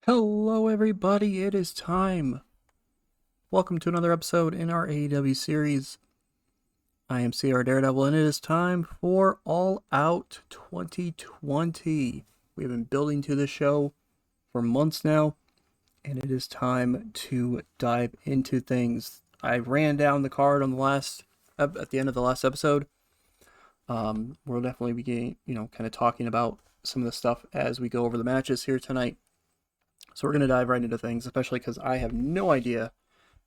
Hello, everybody. It is time. Welcome to another episode in our AEW series. I am CR Daredevil, and it is time for All Out 2020. We have been building to this show for months now, and it is time to dive into things. I ran down the card on at the end of the last episode. We'll definitely be getting, kind of talking about some of the stuff as we go over the matches here tonight. So we're going to dive right into things, especially because I have no idea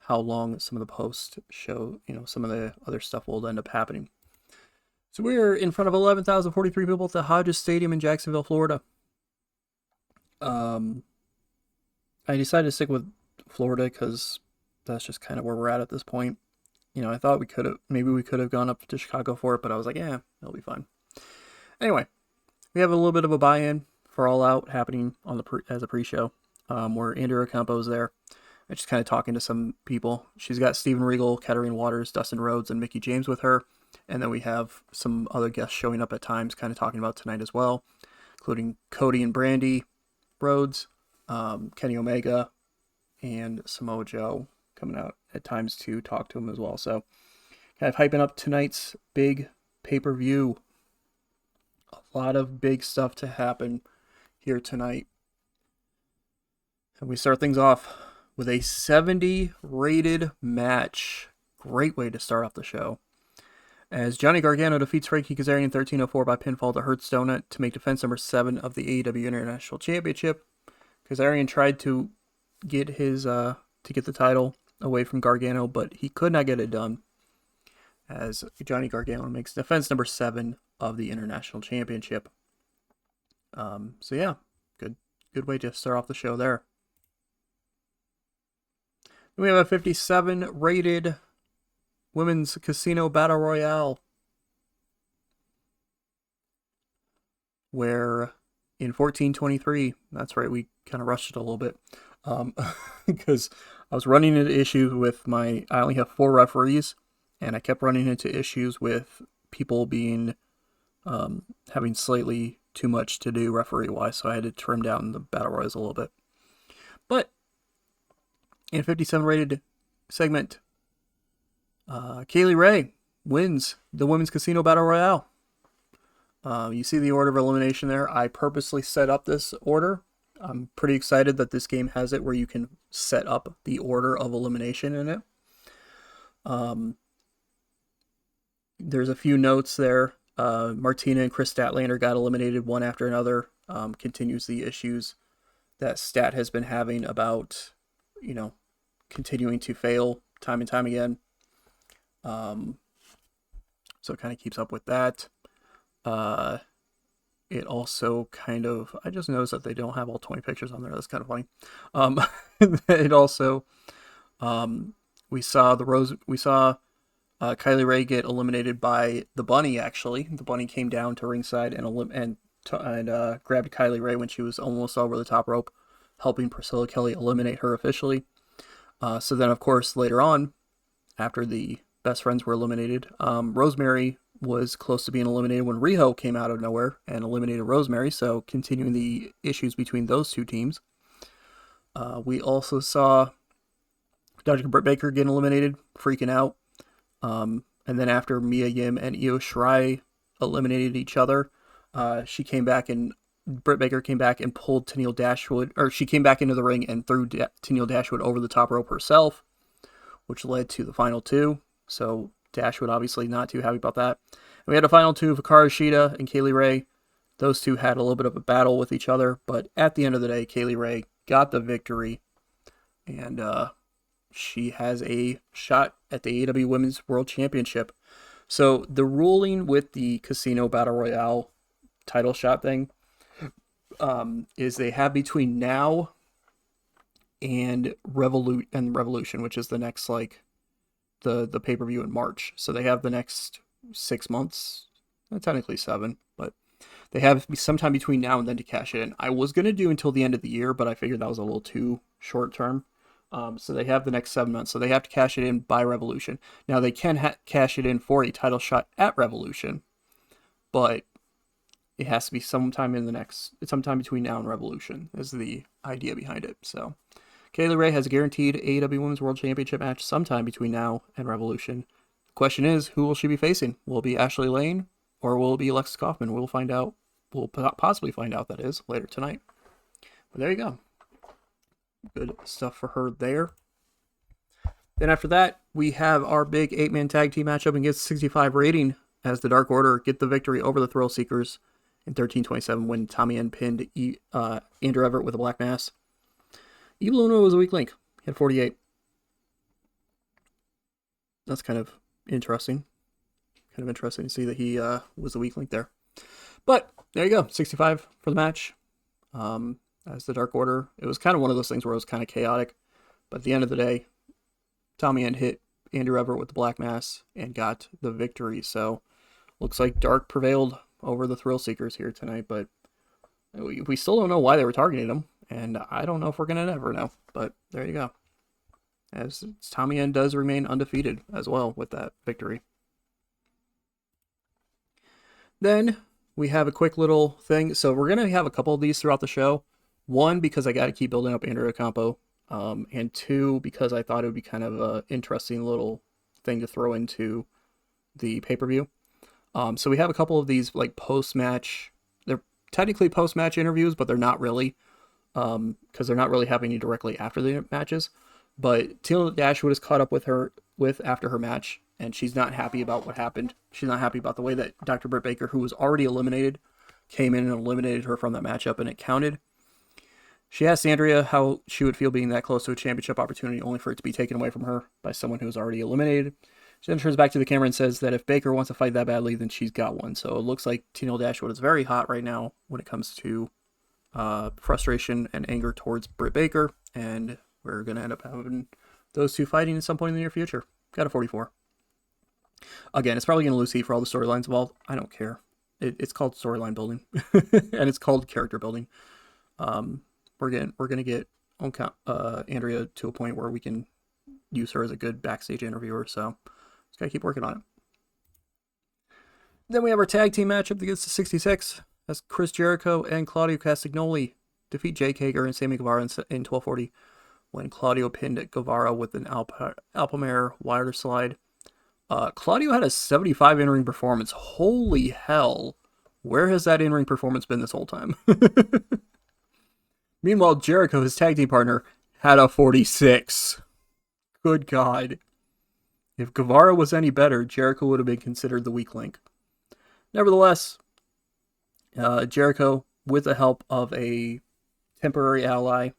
how long some of the post show, some of the other stuff will end up happening. So we're in front of 11,043 people at the Hodges Stadium in Jacksonville, Florida. I decided to stick with Florida because that's just kind of where we're at this point. I thought we could have gone up to Chicago for it, but I was like, it'll be fine. Anyway, we have a little bit of a buy-in for All Out happening as a pre-show. Where Andrea Ocampo's there. I'm just kind of talking to some people. She's got Steven Regal, Katarina Waters, Dustin Rhodes, and Mickie James with her. And then we have some other guests showing up at times, kind of talking about tonight as well, including Cody and Brandy Rhodes, Kenny Omega, and Samoa Joe coming out at times to talk to him as well. So kind of hyping up tonight's big pay-per-view. A lot of big stuff to happen here tonight. And we start things off with a 70 rated match. Great way to start off the show. As Johnny Gargano defeats Frankie Kazarian in 13:04 by pinfall to Hurts Donut to make defense number 7 of the AEW International Championship. Kazarian tried to get the title away from Gargano, but he could not get it done. As Johnny Gargano makes defense number 7 of the International Championship. Good way to start off the show there. We have a 57 rated Women's Casino Battle Royale, where in 14:23, that's right, we kind of rushed it a little bit, because I was running into issues with I only have 4 referees, and I kept running into issues with people being, having slightly too much to do referee-wise, so I had to trim down the Battle Royals a little bit. But in 57 rated segment, Kaylee Ray wins the Women's Casino Battle Royale. You see the order of elimination there. I purposely set up this order. I'm pretty excited that this game has it where you can set up the order of elimination in it. There's a few notes there. Martina and Chris Statlander got eliminated one after another. Continues the issues that Stat has been having about continuing to fail time and time again. So it kind of keeps up with that. It also I just noticed that they don't have all 20 pictures on there. That's kind of funny. It also, we saw Kylie Ray get eliminated by the Bunny, actually. The Bunny came down to ringside and grabbed Kylie Ray when she was almost over the top rope, helping Priscilla Kelly eliminate her officially. So then, of course, later on, after the best friends were eliminated, Rosemary was close to being eliminated when Riho came out of nowhere and eliminated Rosemary, so continuing the issues between those two teams. We also saw Dr. Britt Baker getting eliminated, freaking out. And then after Mia Yim and Io Shirai eliminated each other, Britt Baker came back and pulled Tenille Dashwood, or she came back into the ring and threw Tenille Dashwood over the top rope herself, which led to the final 2. So Dashwood obviously not too happy about that. And we had a final 2 of Hikaru Shida and Kaylee Ray. Those two had a little bit of a battle with each other, but at the end of the day, Kaylee Ray got the victory, and she has a shot at the AEW Women's World Championship. So the ruling with the Casino Battle Royale title shot thing is they have between now and Revolution, which is the next the pay-per-view in March. So they have the next 6 months, technically 7, but they have sometime between now and then to cash it in. I was going to do until the end of the year, but I figured that was a little too short term. So they have the next 7 months. So they have to cash it in by Revolution. Now they can cash it in for a title shot at Revolution, but it has to be sometime between now and Revolution is the idea behind it. So Kaylee Ray has a guaranteed AEW Women's World Championship match sometime between now and Revolution. The question is, who will she be facing? Will it be Ashley Lane or will it be Alexis Kaufman? We'll find out. We'll possibly find out, that is, later tonight. But there you go. Good stuff for her there. Then after that, we have our big 8-man tag team matchup against 65 rating as the Dark Order get the victory over the Thrill Seekers in 13:27 when Tommy End pinned Andrew Everett with a black mass. Evil Uno was a weak link. He had 48. That's kind of interesting. Kind of interesting to see that he was a weak link there. But there you go, 65 for the match. As the Dark Order, it was kind of one of those things where it was kind of chaotic. But at the end of the day, Tommy End hit Andrew Everett with the black mass and got the victory. So looks like Dark prevailed over the Thrill Seekers here tonight. But we still don't know why they were targeting him. And I don't know if we're going to ever know. But there you go. As Tommy End does remain undefeated as well with that victory. Then we have a quick little thing. So we're going to have a couple of these throughout the show. One, because I got to keep building up Andrea Campo. And two, because I thought it would be kind of an interesting little thing to throw into the pay-per-view. So we have a couple of these like post-match. They're technically post-match interviews, but they're not really. Because they're not really happening directly after the matches. But Teal Dashwood is caught up with after her match, and she's not happy about what happened. She's not happy about the way that Dr. Britt Baker, who was already eliminated, came in and eliminated her from that matchup, and it counted. She asked Andrea how she would feel being that close to a championship opportunity only for it to be taken away from her by someone who was already eliminated. She then turns back to the camera and says that if Baker wants to fight that badly, then she's got one. So it looks like Teal Dashwood is very hot right now when it comes to frustration and anger towards Britt Baker, and we're going to end up having those two fighting at some point in the near future. Got a 44. Again, it's probably going to lose heat for all the storylines involved. I don't care. It's called storyline building, and it's called character building. We're gonna get Andrea to a point where we can use her as a good backstage interviewer. So just gotta keep working on it. Then we have our tag team matchup against the 66. That's Chris Jericho and Claudio Castagnoli defeat Jake Hager and Sammy Guevara in 1240 when Claudio pinned Guevara with an Alpamare wire slide. Claudio had a 75 in-ring performance. Holy hell. Where has that in-ring performance been this whole time? Meanwhile, Jericho, his tag team partner, had a 46. Good God. If Guevara was any better, Jericho would have been considered the weak link. Nevertheless, Jericho, with the help of a temporary ally,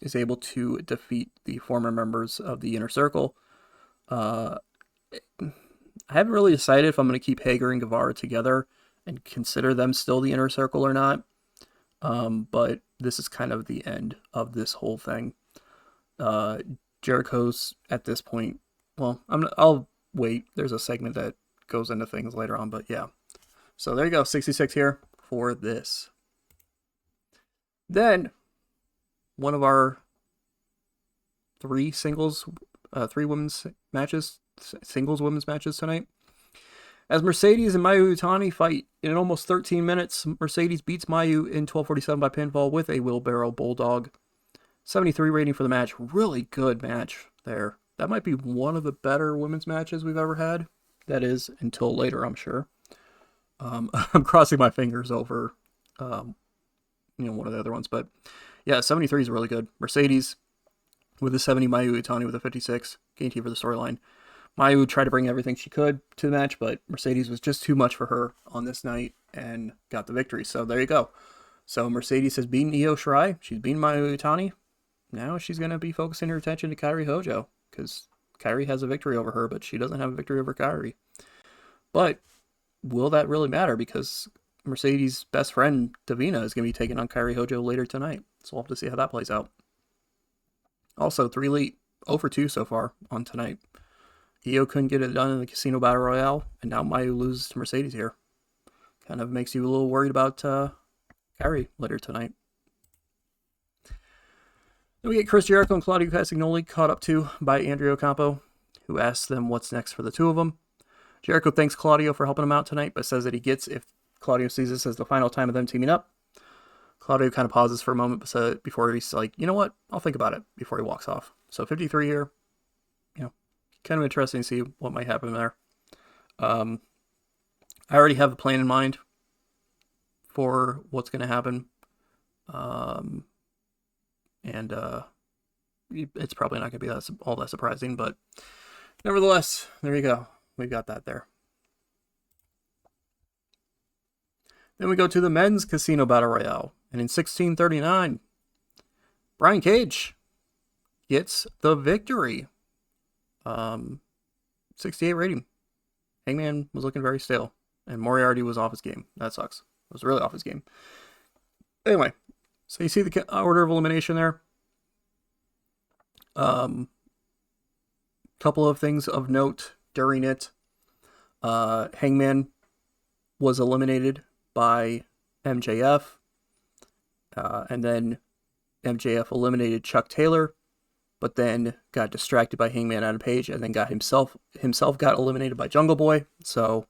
is able to defeat the former members of the Inner Circle. I haven't really decided if I'm going to keep Hager and Guevara together and consider them still the Inner Circle or not. But this is kind of the end of this whole thing. Jericho's at this point. Well, I'll wait. There's a segment that goes into things later on, but yeah. So there you go, 66 here for this. Then one of our three women's matches, singles women's matches tonight. As Mercedes and Mayu Iwatani fight in almost 13 minutes, Mercedes beats Mayu in 12:47 by pinfall with a wheelbarrow bulldog. 73 rating for the match. Really good match there. That might be one of the better women's matches we've ever had. That is, until later, I'm sure. I'm crossing my fingers over, one of the other ones. But yeah, 73 is really good. Mercedes with a 70, Mayu Iwatani with a 56. Guarantee for the storyline. Mayu tried to bring everything she could to the match, but Mercedes was just too much for her on this night and got the victory. So there you go. So Mercedes has beaten Io Shirai. She's beaten Mayu Iwatani. Now she's going to be focusing her attention to Kairi Hojo because Kairi has a victory over her, but she doesn't have a victory over Kairi. But will that really matter? Because Mercedes' best friend, Davina, is going to be taking on Kairi Hojo later tonight. So we'll have to see how that plays out. Also, 3 Elite, 0 for 2 so far on tonight. Io couldn't get it done in the Casino Battle Royale, and now Mayu loses to Mercedes here. Kind of makes you a little worried about Kairi later tonight. Then we get Chris Jericho and Claudio Castagnoli caught up to by Andrea Ocampo, who asks them what's next for the two of them. Jericho thanks Claudio for helping him out tonight, but says that he gets if Claudio sees this as the final time of them teaming up. Claudio kind of pauses for a moment before he's like, you know what, I'll think about it before he walks off. So 53 here, kind of interesting to see what might happen there. I already have a plan in mind for what's going to happen. And it's probably not going to be all that surprising, but nevertheless, there you go. We got that there. Then we go to the men's casino battle royale, and in 1639, Brian Cage gets the victory. 68 rating. Hangman was looking very stale, and Moriarty was off his game. That sucks. It was really off his game. Anyway, so you see the order of elimination there. Couple of things of note during it. Hangman was eliminated by MJF, and then MJF eliminated Chuck Taylor, but then got distracted by Hangman Adam Page, and then got himself got eliminated by Jungle Boy. So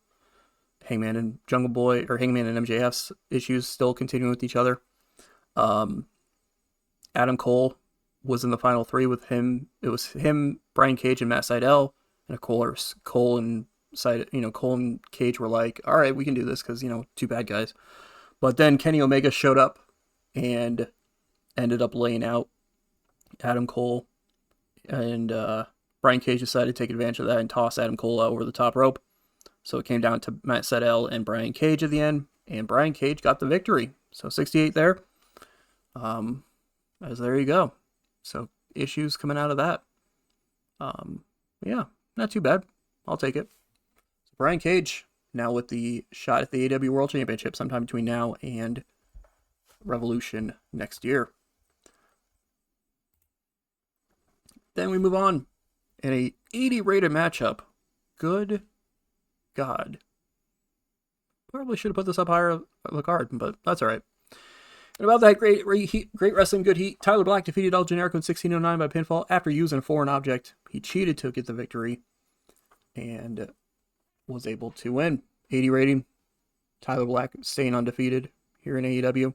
Hangman and Jungle Boy, or Hangman and MJF's issues still continuing with each other. Adam Cole was in the final three with him. It was him, Brian Cage, and Matt Sydal. And of course, Cole and Cage were like, all right, we can do this because, two bad guys. But then Kenny Omega showed up and ended up laying out Adam Cole. And Brian Cage decided to take advantage of that and toss Adam Cole out over the top rope. So it came down to Matt Sydal and Brian Cage at the end. And Brian Cage got the victory. So 68 there. As there you go. So issues coming out of that. Yeah, not too bad. I'll take it. So Brian Cage now with the shot at the AEW World Championship sometime between now and Revolution next year. Then we move on in a 80 rated matchup. Good God. Probably should have put this up higher on the card, but that's all right. And about that great wrestling, good heat, Tyler Black defeated El Generico in 1609 by pinfall after using a foreign object. He cheated to get the victory and was able to win. 80 rating. Tyler Black staying undefeated here in AEW.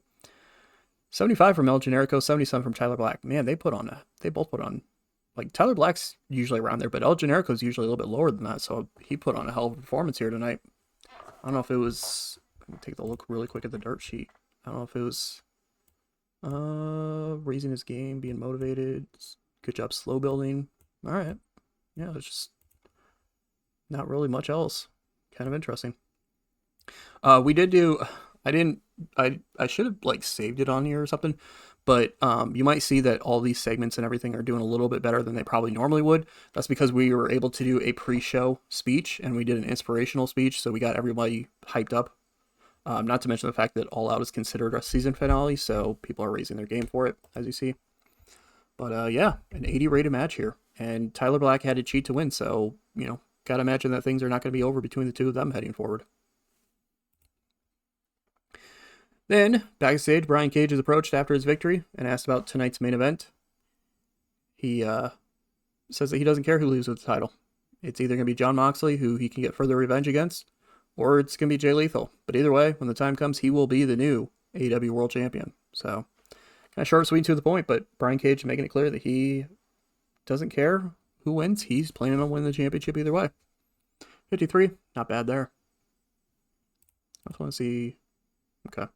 75 from El Generico, 77 from Tyler Black. Man, they both put on, like, Tyler Black's usually around there, but El Generico's usually a little bit lower than that, so he put on a hell of a performance here tonight. I don't know if it was, let me take a look really quick at the dirt sheet. I don't know if it was raising his game, being motivated, good job slow building. All right. Yeah, it's just not really much else. Kind of interesting. We did do, I should have like saved it on here or something, but you might see that all these segments and everything are doing a little bit better than they probably normally would. That's because we were able to do a pre-show speech, and we did an inspirational speech, so we got everybody hyped up. Not to mention the fact that All Out is considered a season finale, so people are raising their game for it, as you see. But yeah, an 80 rated match here. And Tyler Black had to cheat to win, so, gotta imagine that things are not going to be over between the two of them heading forward. Then, backstage, Brian Cage is approached after his victory and asked about tonight's main event. He says that he doesn't care who leaves with the title. It's either going to be Jon Moxley, who he can get further revenge against, or it's going to be Jay Lethal. But either way, when the time comes, he will be the new AEW World Champion. So, kind of short, sweet, to the point, but Brian Cage making it clear that he doesn't care who wins. He's planning on winning the championship either way. 53, not bad there. I just want to see. Okay.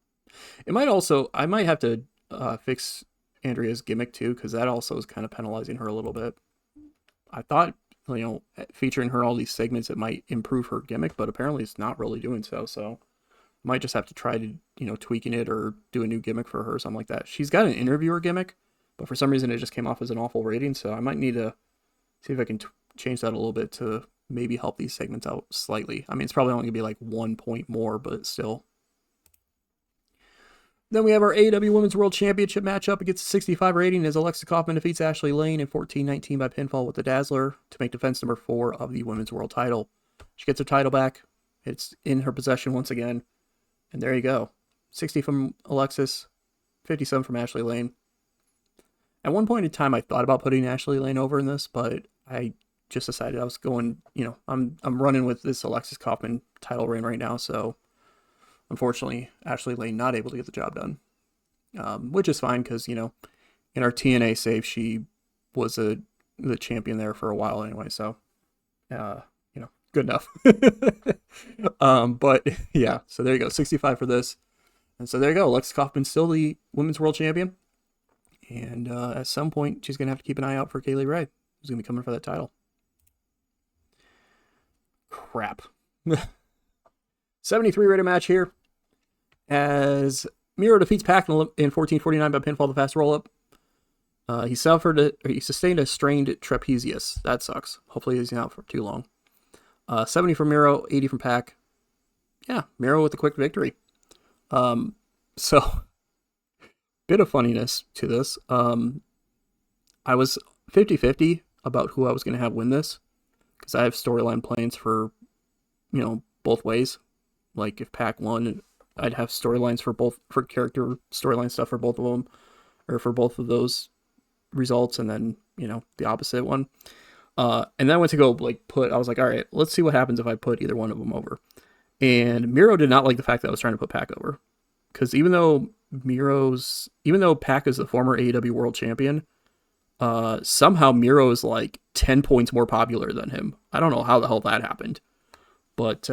I might have to fix Andrea's gimmick too, because that also is kind of penalizing her a little bit. I thought, featuring her in all these segments, it might improve her gimmick, but apparently it's not really doing so. So I might just have to try to, tweaking it or do a new gimmick for her or something like that. She's got an interviewer gimmick, but for some reason it just came off as an awful rating. So I might need to see if I can change that a little bit to maybe help these segments out slightly. I mean, it's probably only gonna be like 1 point more, but still. Then we have our AEW Women's World Championship matchup against a 65 rating as Alexa Kaufman defeats Ashley Lane in 14-19 by pinfall with the Dazzler to make defense number 4 of the Women's World title. She gets her title back. It's in her possession once again. And there you go. 60 from Alexis, 57 from Ashley Lane. At one point in time, I thought about putting Ashley Lane over in this, but I just decided I was going, I'm running with this Alexis Kaufman title reign right now, so Unfortunately, Ashley Lane not able to get the job done, which is fine because, in our TNA save, she was the champion there for a while anyway, so, good enough. But, yeah, so there you go, 65 for this. And so there you go, Alexa Kaufman's still the Women's World Champion. And at some point, she's going to have to keep an eye out for Kaylee Ray, who's going to be coming for that title. Crap. 73 rated match here, as Miro defeats Pac in 14:49 by pinfall, the fast roll-up. He sustained a strained trapezius. That sucks. Hopefully he's not for too long. 70 from Miro, 80 from Pac. Yeah, Miro with a quick victory. So, bit of funniness to this. I was 50-50 about who I was going to have win this, because I have storyline plans for, both ways. Like, if Pac won, I'd have storylines for character storyline stuff for both of them, or for both of those results, and then, the opposite one. And then I went to go, I was like, all right, let's see what happens if I put either one of them over. And Miro did not like the fact that I was trying to put Pac over. Because even though Pac is the former AEW World Champion, somehow Miro is 10 points more popular than him. I don't know how the hell that happened. But,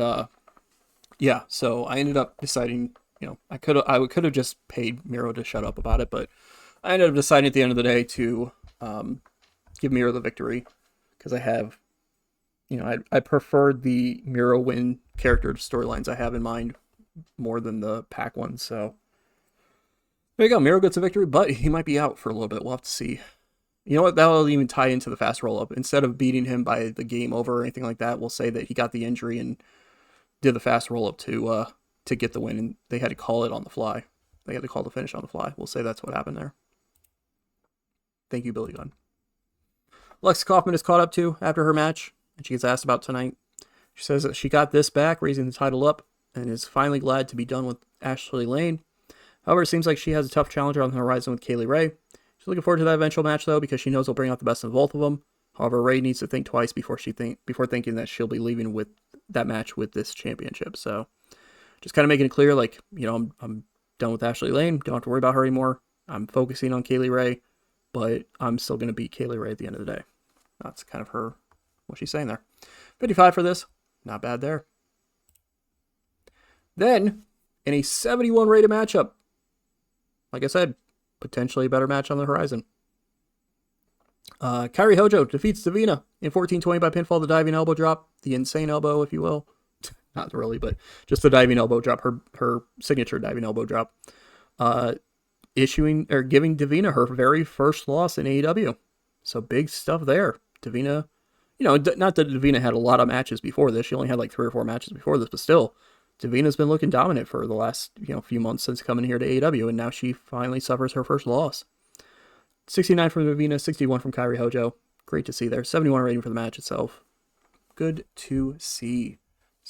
yeah, so I ended up deciding, I could have just paid Miro to shut up about it, but I ended up deciding at the end of the day to give Miro the victory, because I have, I preferred the Miro win character storylines I have in mind more than the Pac one, so there you go. Miro gets a victory, but he might be out for a little bit. We'll have to see. You know what? That'll even tie into the fast roll-up. Instead of beating him by the game over or anything like that, we'll say that he got the injury and did the fast roll-up to get the win, and they had to call it on the fly. They had to call the finish on the fly. We'll say that's what happened there. Thank you, Billy Gunn. Alexa Kaufman is caught up too after her match, and she gets asked about tonight. She says that she got this back, raising the title up, and is finally glad to be done with Ashley Lane. However, it seems like she has a tough challenger on the horizon with Kaylee Ray. She's looking forward to that eventual match, though, because she knows it'll bring out the best of both of them. However, Ray needs to think twice before thinking that she'll be leaving with that match with this championship. So, just kind of making it clear, I'm done with Ashley Lane. Don't have to worry about her anymore. I'm focusing on Kaylee Ray, but I'm still going to beat Kaylee Ray at the end of the day. That's kind of what she's saying there. 55 for this. Not bad there. Then, in a 71 rated matchup, like I said, potentially a better match on the horizon. Kairi Hojo defeats Davina in 14:20 by pinfall, the diving elbow drop, the insane elbow, if you will. Not really, but just the diving elbow drop, her signature diving elbow drop. Giving Davina her very first loss in AEW. So big stuff there. Davina, not that Davina had a lot of matches before this. She only had 3 or 4 matches before this, but still, Davina's been looking dominant for the last, few months since coming here to AEW, and now she finally suffers her first loss. 69 from Davina, 61 from Kairi Hojo. Great to see there. 71 rating for the match itself. Good to see.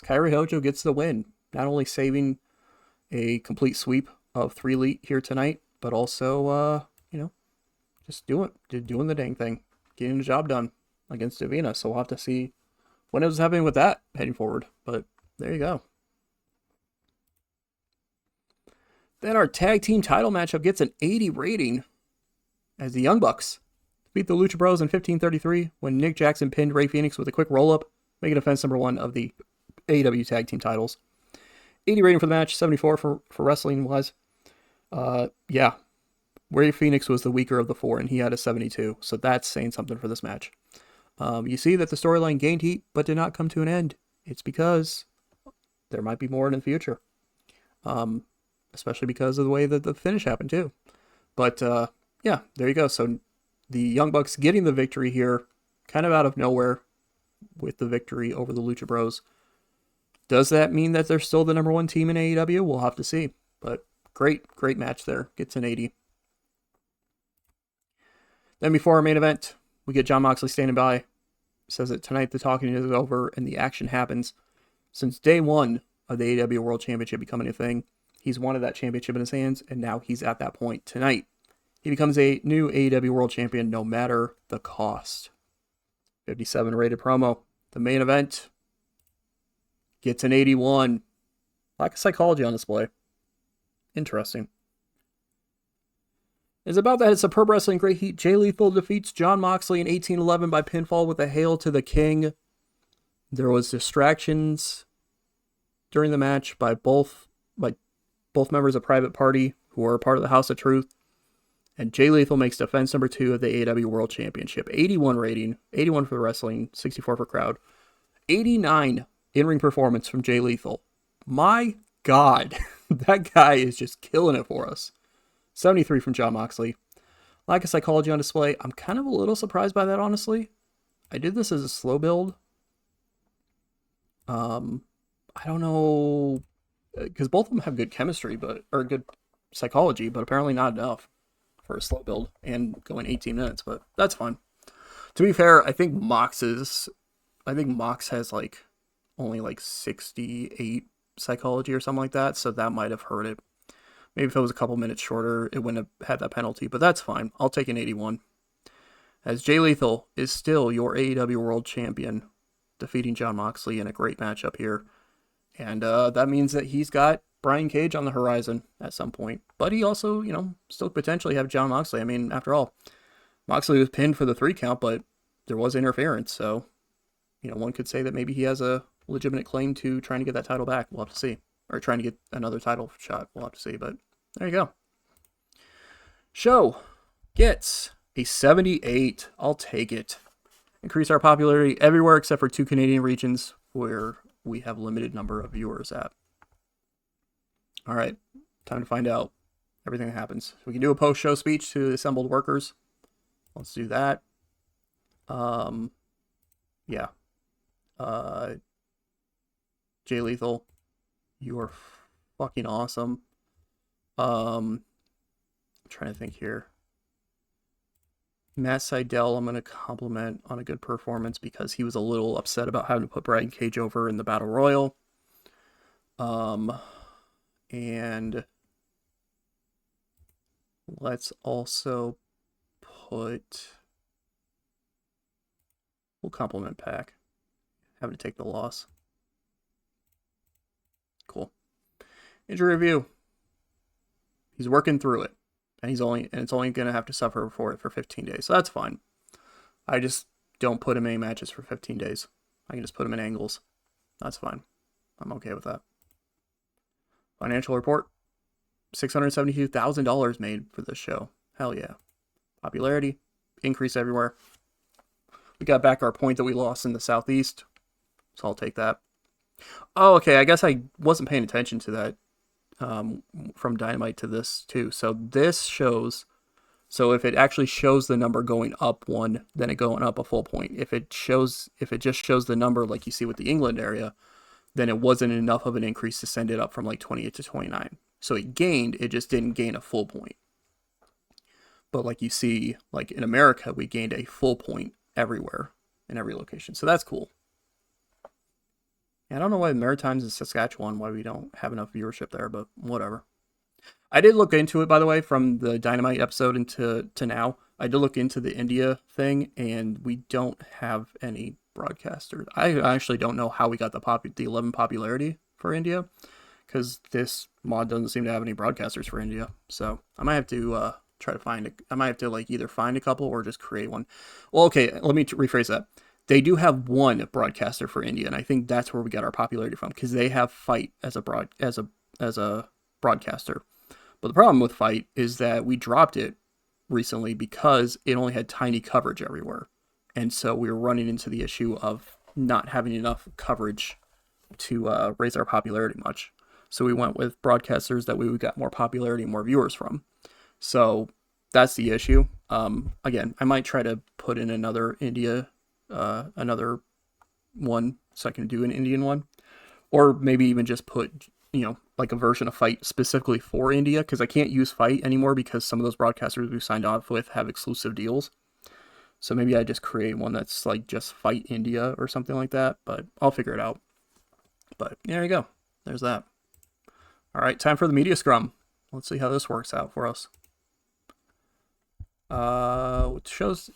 Kairi Hojo gets the win, not only saving a complete sweep of 3 Elite here tonight, but also, just doing the dang thing, getting the job done against Davina. So we'll have to see what is happening with that heading forward. But there you go. Then our tag team title matchup gets an 80 rating, as the Young Bucks beat the Lucha Bros in 15:33 when Nick Jackson pinned Rey Fenix with a quick roll-up, making offense number 1 of the AEW tag team titles. 80 rating for the match, 74 for wrestling-wise. Yeah, Rey Fenix was the weaker of the 4, and he had a 72, so that's saying something for this match. You see that the storyline gained heat, but did not come to an end. It's because there might be more in the future. Especially because of the way that the finish happened, too. But, yeah, there you go. So the Young Bucks getting the victory here, kind of out of nowhere, with the victory over the Lucha Bros. Does that mean that they're still the number 1 team in AEW? We'll have to see. But great match there. Gets an 80. Then before our main event, we get Jon Moxley standing by. Says that tonight the talking is over and the action happens. Since day 1 of the AEW World Championship becoming a thing, he's wanted that championship in his hands, and now he's at that point tonight. He becomes a new AEW World Champion no matter the cost. 57 rated promo. The main event gets an 81. Lack of psychology on display. Interesting. It's about that. It's a Pro Wrestling Great Heat. Jay Lethal defeats Jon Moxley in 1811 by pinfall with a Hail to the King. There was distractions during the match by both members of Private Party who are part of the House of Truth. And Jay Lethal makes defense number 2 of the AEW World Championship. 81 rating, 81 for the wrestling, 64 for crowd. 89 in-ring performance from Jay Lethal. My God, that guy is just killing it for us. 73 from Jon Moxley. Lack of psychology on display. I'm kind of a little surprised by that, honestly. I did this as a slow build. I don't know, because both of them have good chemistry, or good psychology, but apparently not enough for a slow build and going 18 minutes, but that's fine. To be fair, I think Mox has only 68 psychology or something like that, so that might have hurt it. Maybe if it was a couple minutes shorter, it wouldn't have had that penalty, but that's fine. I'll take an 81. As Jay Lethal is still your AEW World Champion, defeating Jon Moxley in a great matchup here. And that means that he's got Brian Cage on the horizon at some point. But he also, still potentially have Jon Moxley. I mean, after all, Moxley was pinned for the 3 count, but there was interference. So, one could say that maybe he has a legitimate claim to trying to get that title back. We'll have to see. Or trying to get another title shot. We'll have to see. But there you go. Show gets a 78. I'll take it. Increase our popularity everywhere except for 2 Canadian regions where we have limited number of viewers at. All right. Time to find out everything that happens. We can do a post-show speech to the assembled workers. Let's do that. Yeah. Jay Lethal, you are fucking awesome. I'm trying to think here. Matt Sydal, I'm going to compliment on a good performance because he was a little upset about having to put Brian Cage over in the Battle Royal. And let's also we'll compliment Pac, having to take the loss. Cool. Injury review. He's working through it. And it's only going to have to suffer for it for 15 days. So that's fine. I just don't put him in matches for 15 days. I can just put him in angles. That's fine. I'm okay with that. Financial report. $672,000 made for this show. Hell yeah. Popularity. Increase everywhere. We got back our point that we lost in the Southeast. So I'll take that. Oh, okay. I guess I wasn't paying attention to that. From Dynamite to this too. So this shows, if it actually shows the number going up 1, then it going up a full point. If it just shows the number like you see with the England area, then it wasn't enough of an increase to send it up from 28 to 29. So it just didn't gain a full point. But like you see, in America, we gained a full point everywhere in every location. So that's cool. I don't know why Maritimes and Saskatchewan, why we don't have enough viewership there, but whatever. I did look into it, by the way, from the Dynamite episode to now. I did look into the India thing, and we don't have any broadcasters. I actually don't know how we got the 11 popularity for India, because this mod doesn't seem to have any broadcasters for India. So I might have to either find a couple or just create one. Well, okay, let me rephrase that. They do have one broadcaster for India, and I think that's where we got our popularity from, because they have Fight as a broadcaster. But the problem with Fight is that we dropped it recently because it only had tiny coverage everywhere, and so we were running into the issue of not having enough coverage to raise our popularity much. So we went with broadcasters that we got more popularity and more viewers from. So that's the issue. Again, I might try to put in another another one so I can do an Indian one, or maybe even just put a version of Fight specifically for India, because I can't use Fight anymore because some of those broadcasters we signed off with have exclusive deals. So maybe I just create one that's just Fight India or something like that, but I'll figure it out. But there you go, there's that. All right, time for the media scrum. Let's see how this works out for us.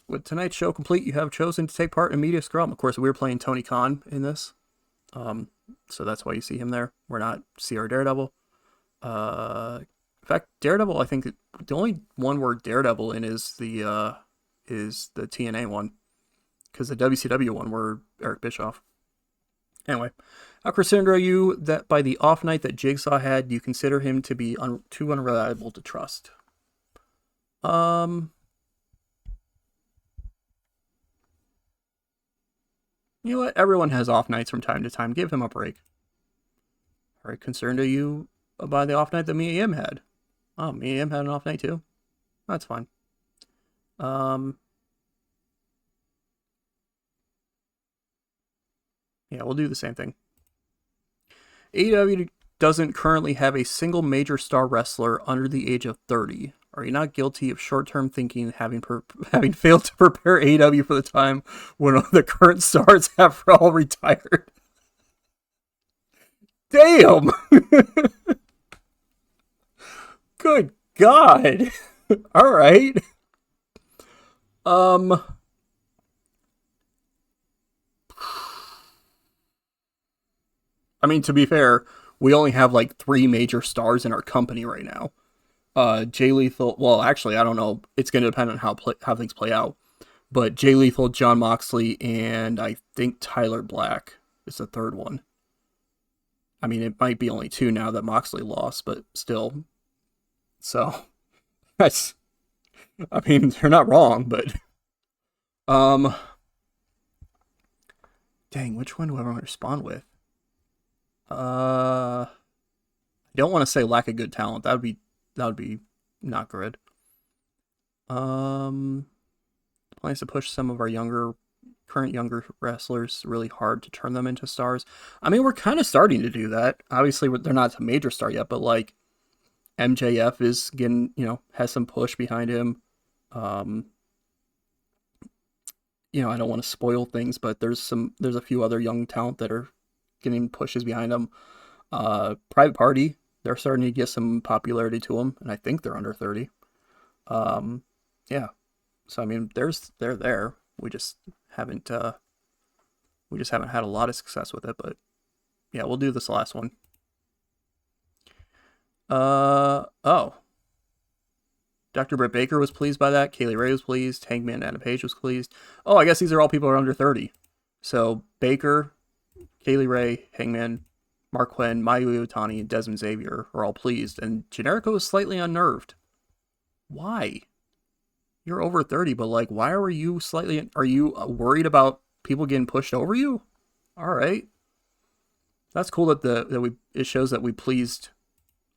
With tonight's show complete, you have chosen to take part in media scrum. Of course, we were playing Tony Khan in this. So that's why you see him there. We're not CR Daredevil. In fact, Daredevil, I think the only one we're Daredevil in is the TNA one. Because the WCW one, we're Eric Bischoff. Anyway, how concerned are you that by the off night that Jigsaw had, you consider him to be too unreliable to trust? You know what? Everyone has off nights from time to time. Give him a break. All right, concerned are you by the off night that Mia Yim had? Oh, Mia Yim had an off night too? That's fine. Yeah, we'll do the same thing. AEW doesn't currently have a single major star wrestler under the age of 30. Are you not guilty of short-term thinking, having failed to prepare AEW for the time when the current stars have all retired? Damn! Good God! All right. I mean, to be fair, we only have like 3 major stars in our company right now. Jay Lethal. Well, actually, I don't know. It's going to depend on how things play out. But Jay Lethal, Jon Moxley, and I think Tyler Black is the third one. I mean, it might be only 2 now that Moxley lost, but still. So, that's. I mean, they're not wrong, but. Dang, which one do I want to respond with? I don't want to say lack of good talent. That would be not good. Plans to push some of our current younger wrestlers really hard to turn them into stars. I mean, we're kind of starting to do that. Obviously, they're not a major star yet, but like MJF is getting, has some push behind him. I don't want to spoil things, but there's a few other young talent that are getting pushes behind them. Private Party, they're starting to get some popularity to them, and I think they're under 30. Yeah. So I mean, they're there. We just haven't had a lot of success with it, but yeah, we'll do this last one. Oh. Dr. Britt Baker was pleased by that. Kaylee Ray was pleased. Hangman Adam Page was pleased. Oh, I guess these are all people who are under 30. So Baker, Kaylee Ray, Hangman, Mark Quinn, Mayu Iwatani, and Desmond Xavier are all pleased. And Generico is slightly unnerved. Why? You're over 30, but like, why are you worried about people getting pushed over you? All right. That's cool that it shows that we pleased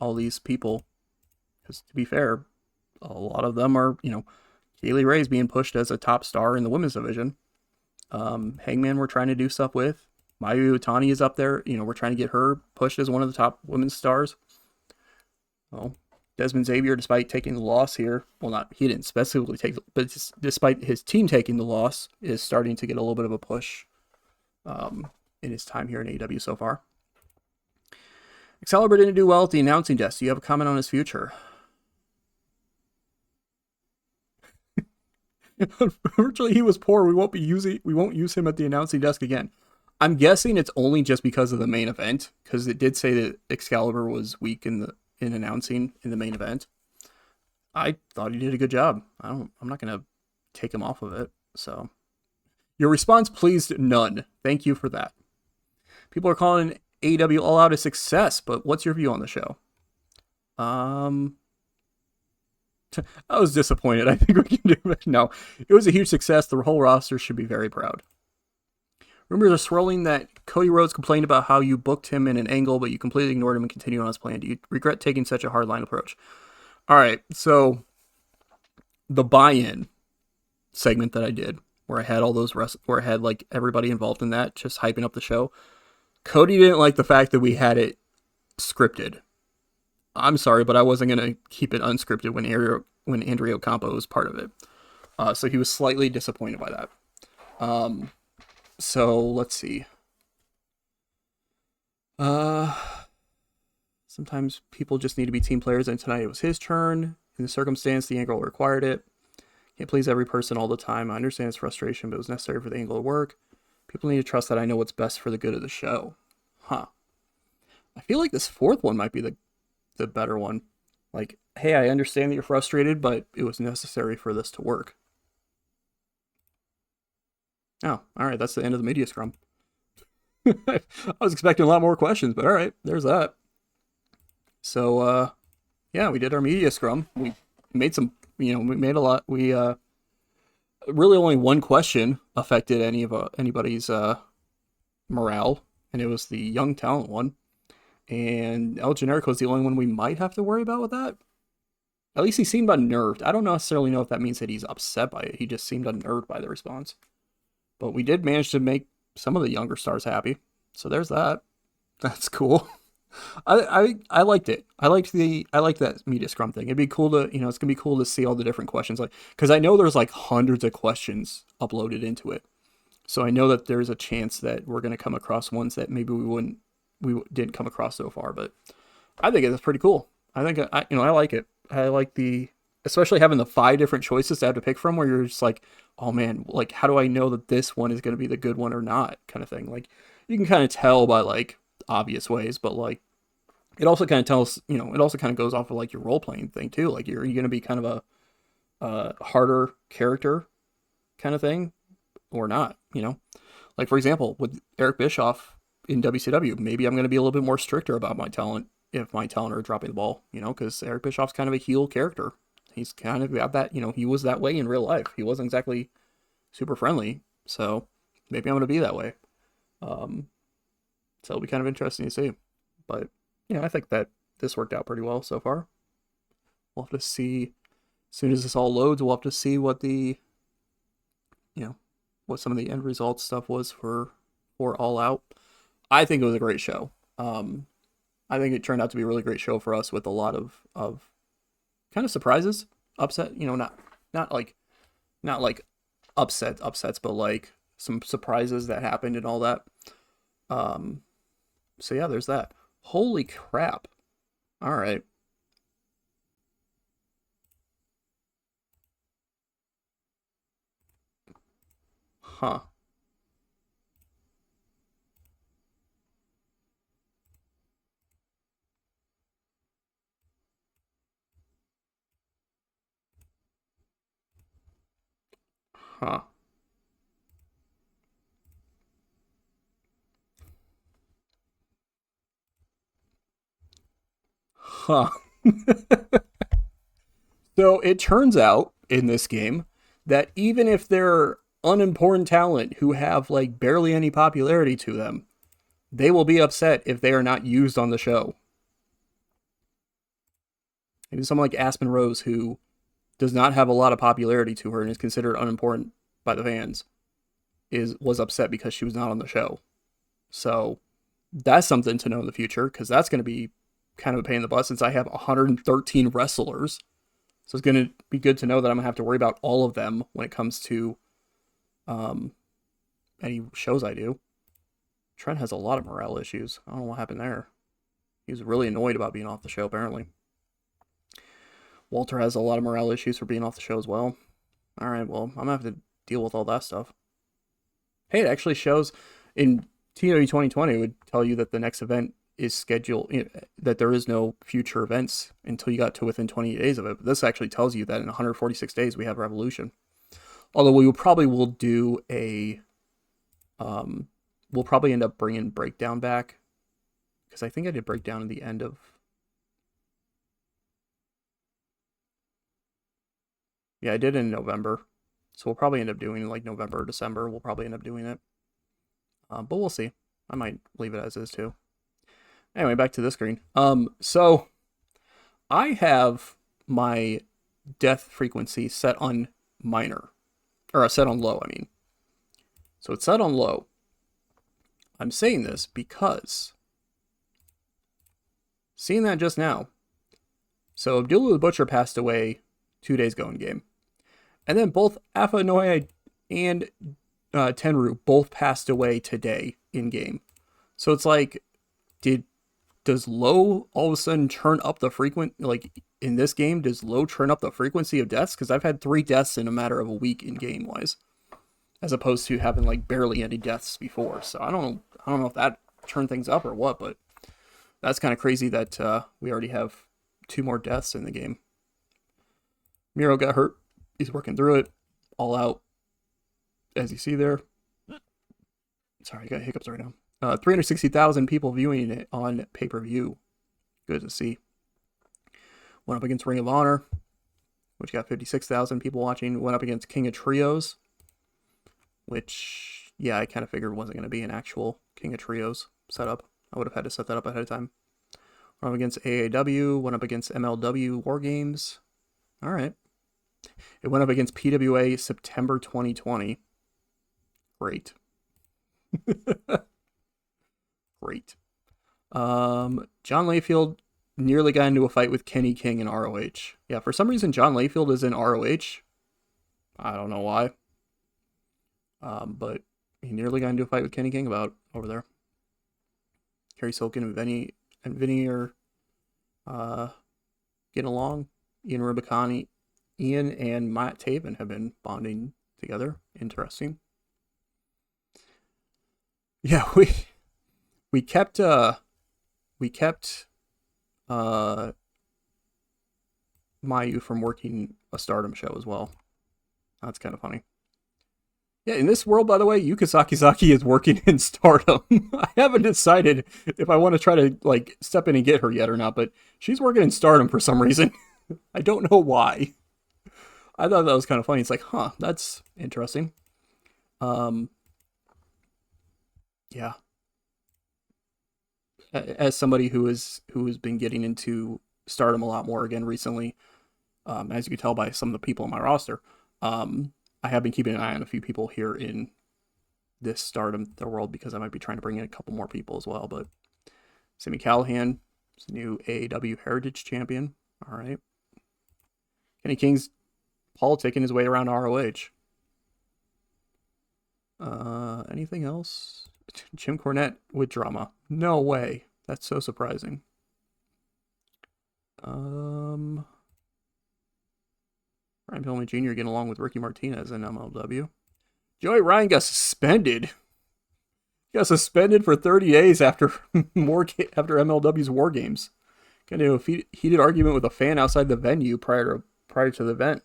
all these people. Because to be fair, a lot of them are, Kaylee Ray's being pushed as a top star in the women's division. Hangman we're trying to do stuff with. Mayu Iwatani is up there. We're trying to get her pushed as one of the top women's stars. Well, Desmond Xavier, despite taking the loss here, he didn't specifically take, but despite his team taking the loss, is starting to get a little bit of a push in his time here in AEW so far. Excalibur didn't do well at the announcing desk. Do you have a comment on his future? Unfortunately, he was poor. We won't use him at the announcing desk again. I'm guessing it's only just because of the main event, because it did say that Excalibur was weak in announcing in the main event. I thought he did a good job. I'm not gonna take him off of it. So, your response pleased none. Thank you for that. People are calling AEW All Out a success, but what's your view on the show? I was disappointed. I think we can do it. No, it was a huge success. The whole roster should be very proud. Rumors are swirling that Cody Rhodes complained about how you booked him in an angle, but you completely ignored him and continued on his plan. Do you regret taking such a hardline approach? All right, so the buy-in segment that I did, where I had all those where I had like everybody involved in that, just hyping up the show. Cody didn't like the fact that we had it scripted. I'm sorry, but I wasn't going to keep it unscripted when Andrea Ocampo was part of it. So he was slightly disappointed by that. So let's see. Sometimes people just need to be team players, and tonight it was his turn. In the circumstance, the angle required it. Can't please every person all the time. I understand his frustration, but it was necessary for the angle to work. People need to trust that I know what's best for the good of the show. Huh. I feel like this fourth one might be the better one. Like, hey, I understand that you're frustrated, but it was necessary for this to work. Oh, all right, that's the end of the media scrum. I was expecting a lot more questions, but all right, there's that. So, yeah, we did our media scrum. We made some, we made a lot. We really only one question affected anybody's morale, and it was the young talent one. And El Generico was the only one we might have to worry about with that. At least he seemed unnerved. I don't necessarily know if that means that he's upset by it. He just seemed unnerved by the response. But we did manage to make some of the younger stars happy. So there's that. That's cool. I liked it. I liked that media scrum thing. It'd be cool to it's gonna be cool to see all the different questions, like, because I know there's like hundreds of questions uploaded into it. So I know that there's a chance that we're gonna come across ones that maybe we didn't come across so far. But I think it's pretty cool. I think I like it. I like especially having the 5 different choices to have to pick from, where you're just like, oh man, like, how do I know that this one is going to be the good one or not, kind of thing. Like, you can kind of tell by like obvious ways, but like it also kind of tells, it also kind of goes off of like your role playing thing too. Like, are you going to be kind of a harder character kind of thing or not? Like, for example, with Eric Bischoff in WCW, maybe I'm going to be a little bit more stricter about my talent if my talent are dropping the ball, because Eric Bischoff's kind of a heel character. He's kind of got that, he was that way in real life. He wasn't exactly super friendly, so maybe I'm going to be that way. So it'll be kind of interesting to see. But, I think that this worked out pretty well so far. We'll have to see, as soon as this all loads, we'll have to see what what some of the end result stuff was for All Out. I think it was a great show. I think it turned out to be a really great show for us, with a lot of kind of surprises, upset, not like upsets, but like some surprises that happened and all that. So yeah, there's that. Holy crap. All right. Huh. Huh. Huh. So it turns out in this game that even if they're unimportant talent who have like barely any popularity to them, they will be upset if they are not used on the show. Maybe someone like Aspen Rose, who does not have a lot of popularity to her and is considered unimportant by the fans, was upset because she was not on the show. So that's something to know in the future, because that's going to be kind of a pain in the butt, since I have 113 wrestlers. So it's going to be good to know that I'm going to have to worry about all of them when it comes to any shows I do. Trent has a lot of morale issues. I don't know what happened there. He was really annoyed about being off the show, apparently. Walter has a lot of morale issues for being off the show as well. All right, well, I'm going to have to deal with all that stuff. Hey, it actually shows in TEW 2020, it would tell you that the next event is scheduled, that there is no future events until you got to within 28 days of it. But this actually tells you that in 146 days we have Revolution. Although we will do a, we'll probably end up bringing Breakdown back, because I think I did Breakdown in the end of, yeah, I did in November. So we'll probably end up doing like November or December. We'll probably end up doing it. But we'll see. I might leave it as is too. Anyway, back to the screen. So I have my death frequency set on minor, or set on low, I mean. So it's set on low. I'm saying this because, seeing that just now, so Abdullah the Butcher passed away 2 days ago in game. And then both Afa Noe and Tenru both passed away today in game. So it's like, does low all of a sudden turn up the like in this game, does low turn up the frequency of deaths? Because I've had 3 deaths in a matter of a week in game wise, as opposed to having like barely any deaths before. So I don't know if that turned things up or what, but That's kind of crazy that we already have 2 more deaths in the game. Miro got hurt. He's working through it. All out, as you see there. Sorry, I got hiccups right now. 360,000 people viewing it on pay-per-view. Good to see. Went up against Ring of Honor, which got 56,000 people watching. Went up against King of Trios, which, yeah, I kind of figured wasn't going to be an actual King of Trios setup. I would have had to set that up ahead of time. Went up against AAW. Went up against MLW War Games. All right. It went up against PWA September 2020. Great. Great. John Layfield nearly got into a fight with Kenny King in ROH. Yeah, for some reason John Layfield is in ROH. I don't know why. But he nearly got into a fight with Kenny King about over there. Kerry Silkin and Vinny are getting along. Ian Rubicani, Ian and Matt Taven have been bonding together. Interesting. Yeah, we kept Mayu from working a Stardom show as well. That's kind of funny. Yeah, in this world, by the way, Yuka Sakizaki is working in Stardom. I haven't decided if I want to try to like step in and get her yet or not, but she's working in Stardom for some reason. I don't know why. I thought that was kind of funny. It's like, huh, that's interesting. Yeah. As somebody who has been getting into Stardom a lot more again recently, as you can tell by some of the people on my roster, I have been keeping an eye on a few people here in this Stardom the world because I might be trying to bring in a couple more people as well. But Sami Callihan is the new AEW Heritage Champion. All right. Kenny King's politicking his way around ROH. Anything else? Jim Cornette with drama. No way. That's so surprising. Brian Pillman Jr. getting along with Ricky Martinez in MLW. Joey Ryan got suspended. He got suspended for 30 days after MLW's War Games. Got into a heated argument with a fan outside the venue prior to the event.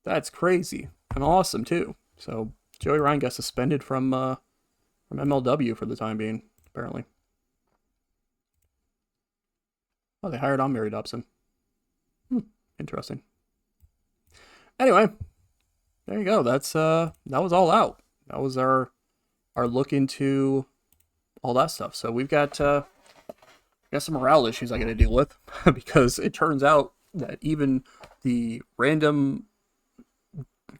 That's crazy and awesome too. So Joey Ryan got suspended from MLW for the time being, apparently. Oh, they hired on Mary Dobson. Interesting. Anyway, there you go. That was All Out. That was our look into all that stuff. So we've got some morale issues I got to deal with because it turns out that even the random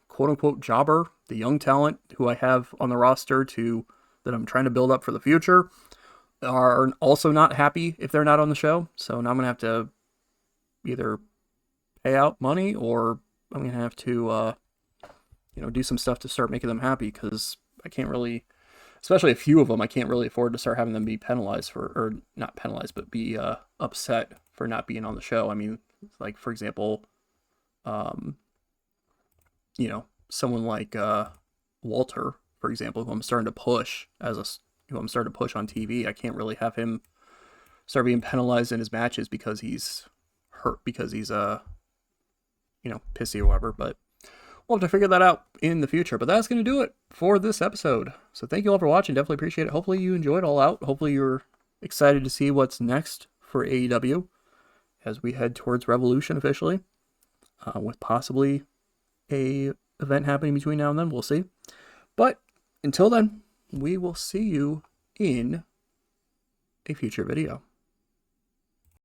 quote unquote jobber, the young talent who I have on the roster that I'm trying to build up for the future, are also not happy if they're not on the show. So now I'm gonna have to either pay out money or I'm gonna have to do some stuff to start making them happy, because I can't really, especially a few of them, I can't really afford to start having them be penalized or not penalized, but be upset for not being on the show. I mean, like for example, someone like Walter, for example, who I'm starting to push on TV. I can't really have him start being penalized in his matches because he's hurt, because he's pissy or whatever. But we'll have to figure that out in the future. But that's going to do it for this episode. So thank you all for watching. Definitely appreciate it. Hopefully you enjoyed All Out. Hopefully you're excited to see what's next for AEW as we head towards Revolution officially, with possibly a event happening between now and then. We'll see. But until then, we will see you in a future video.